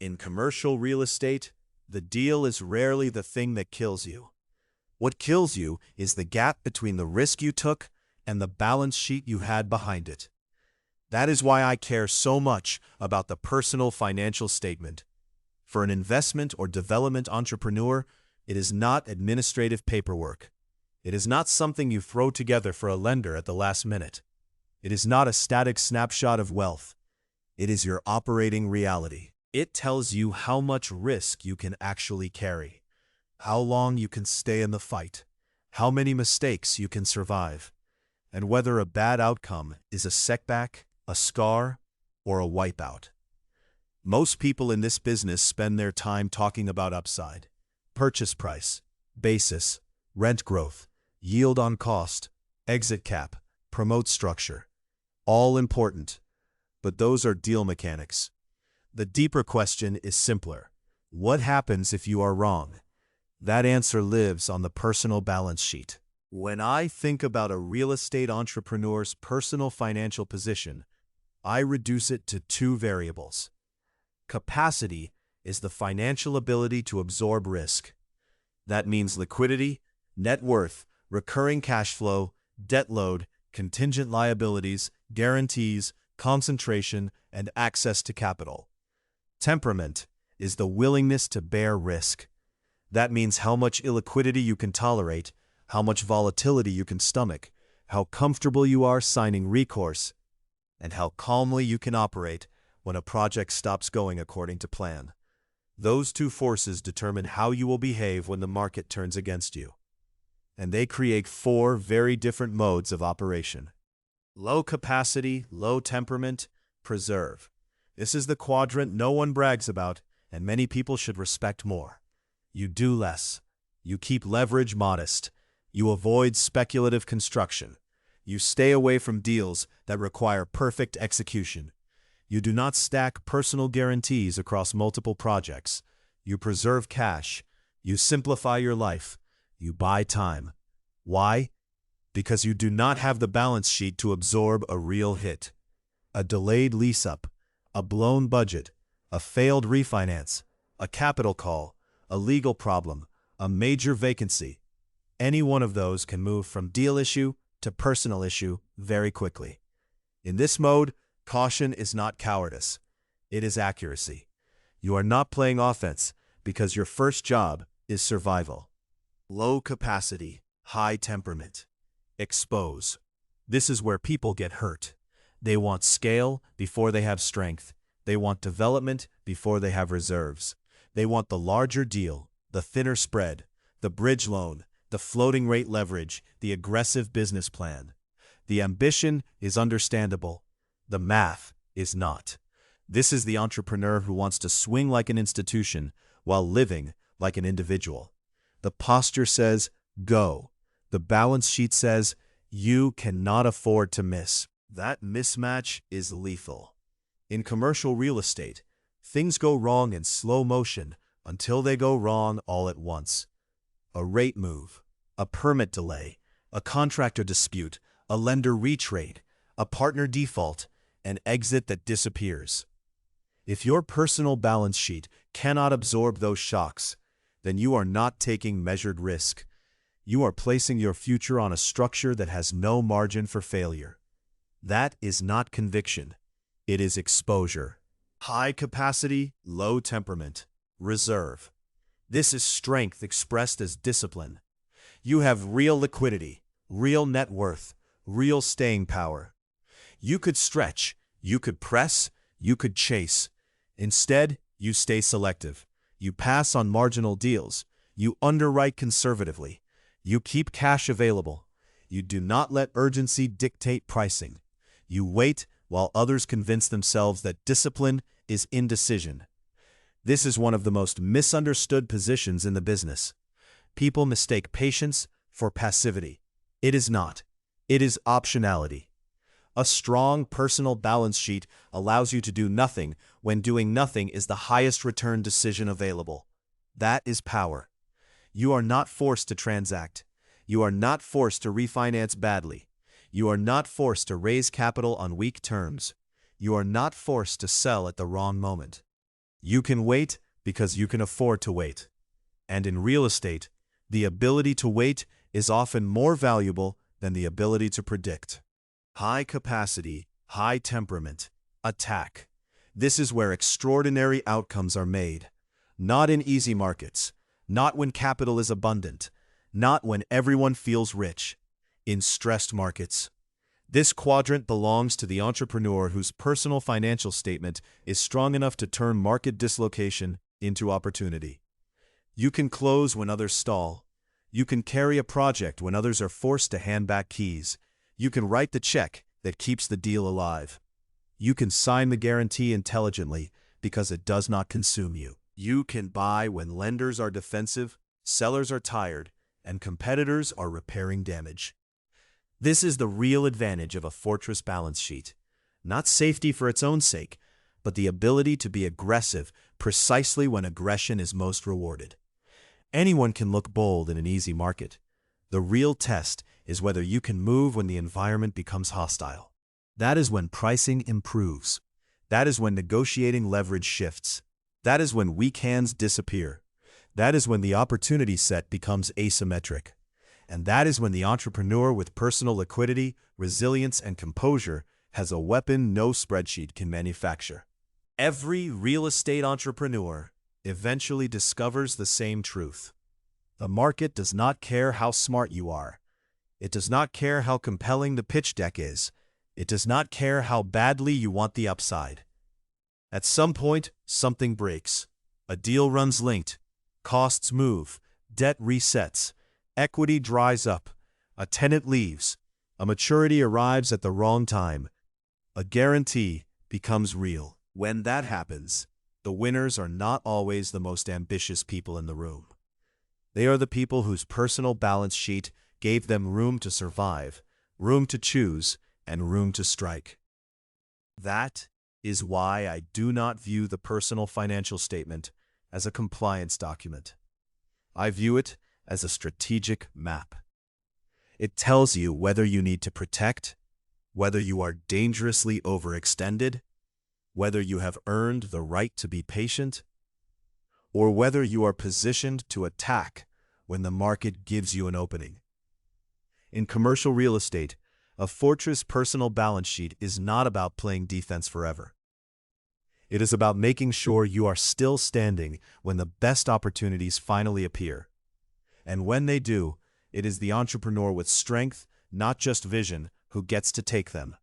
In commercial real estate, the deal is rarely the thing that kills you. What kills you is the gap between the risk you took and the balance sheet you had behind it. That is why I care so much about the personal financial statement. For an investment or development entrepreneur, it is not administrative paperwork. It is not something you throw together for a lender at the last minute. It is not a static snapshot of wealth. It is your operating reality. It tells you how much risk you can actually carry, how long you can stay in the fight, how many mistakes you can survive, and whether a bad outcome is a setback, a scar, or a wipeout. Most people in this business spend their time talking about upside, purchase price, basis, rent growth, yield on cost, exit cap, promote structure. All important, but those are deal mechanics. The deeper question is simpler. What happens if you are wrong? That answer lives on the personal balance sheet. When I think about a real estate entrepreneur's personal financial position, I reduce it to two variables. Capacity is the financial ability to absorb risk. That means liquidity, net worth, recurring cash flow, debt load, contingent liabilities, guarantees, concentration, and access to capital. Temperament is the willingness to bear risk. That means how much illiquidity you can tolerate, how much volatility you can stomach, how comfortable you are signing recourse, and how calmly you can operate when a project stops going according to plan. Those two forces determine how you will behave when the market turns against you. And they create four very different modes of operation. Low capacity, low temperament, preserve. This is the quadrant no one brags about, and many people should respect more. You do less. You keep leverage modest. You avoid speculative construction. You stay away from deals that require perfect execution. You do not stack personal guarantees across multiple projects. You preserve cash. You simplify your life. You buy time. Why? Because you do not have the balance sheet to absorb a real hit. A delayed lease-up, a blown budget, a failed refinance, a capital call, a legal problem, a major vacancy. Any one of those can move from deal issue to personal issue very quickly. In this mode, caution is not cowardice. It is accuracy. You are not playing offense because your first job is survival. Low capacity, high temperament. Expose. This is where people get hurt. They want scale before they have strength. They want development before they have reserves. They want the larger deal, the thinner spread, the bridge loan, the floating rate leverage, the aggressive business plan. The ambition is understandable. The math is not. This is the entrepreneur who wants to swing like an institution while living like an individual. The posture says, go. The balance sheet says, you cannot afford to miss. That mismatch is lethal. In commercial real estate, things go wrong in slow motion until they go wrong all at once. A rate move, a permit delay, a contractor dispute, a lender retrade, a partner default, an exit that disappears. If your personal balance sheet cannot absorb those shocks, then you are not taking measured risk. You are placing your future on a structure that has no margin for failure. That is not conviction. It is exposure. High capacity, low temperament. Reserve. This is strength expressed as discipline. You have real liquidity, real net worth, real staying power. You could stretch, you could press, you could chase. Instead, you stay selective. You pass on marginal deals. You underwrite conservatively. You keep cash available. You do not let urgency dictate pricing. You wait while others convince themselves that discipline is indecision. This is one of the most misunderstood positions in the business. People mistake patience for passivity. It is not. It is optionality. A strong personal balance sheet allows you to do nothing when doing nothing is the highest return decision available. That is power. You are not forced to transact. You are not forced to refinance badly. You are not forced to raise capital on weak terms. You are not forced to sell at the wrong moment. You can wait because you can afford to wait. And in real estate, the ability to wait is often more valuable than the ability to predict. High capacity, high temperament, attack. This is where extraordinary outcomes are made. Not in easy markets, not when capital is abundant, not when everyone feels rich. In stressed markets. This quadrant belongs to the entrepreneur whose personal financial statement is strong enough to turn market dislocation into opportunity. You can close when others stall. You can carry a project when others are forced to hand back keys. You can write the check that keeps the deal alive. You can sign the guarantee intelligently because it does not consume you. You can buy when lenders are defensive, sellers are tired, and competitors are repairing damage. This is the real advantage of a fortress balance sheet. Not safety for its own sake, but the ability to be aggressive precisely when aggression is most rewarded. Anyone can look bold in an easy market. The real test is whether you can move when the environment becomes hostile. That is when pricing improves. That is when negotiating leverage shifts. That is when weak hands disappear. That is when the opportunity set becomes asymmetric. And that is when the entrepreneur with personal liquidity, resilience, and composure has a weapon no spreadsheet can manufacture. Every real estate entrepreneur eventually discovers the same truth. The market does not care how smart you are. It does not care how compelling the pitch deck is. It does not care how badly you want the upside. At some point, something breaks. A deal runs linked. Costs move. Debt resets. Equity dries up. A tenant leaves. A maturity arrives at the wrong time. A guarantee becomes real. When that happens, the winners are not always the most ambitious people in the room. They are the people whose personal balance sheet gave them room to survive, room to choose, and room to strike. That is why I do not view the personal financial statement as a compliance document. I view it as a strategic map. It tells you whether you need to protect, whether you are dangerously overextended, whether you have earned the right to be patient, or whether you are positioned to attack when the market gives you an opening. In commercial real estate, a fortress personal balance sheet is not about playing defense forever. It is about making sure you are still standing when the best opportunities finally appear. And when they do, it is the entrepreneur with strength, not just vision, who gets to take them.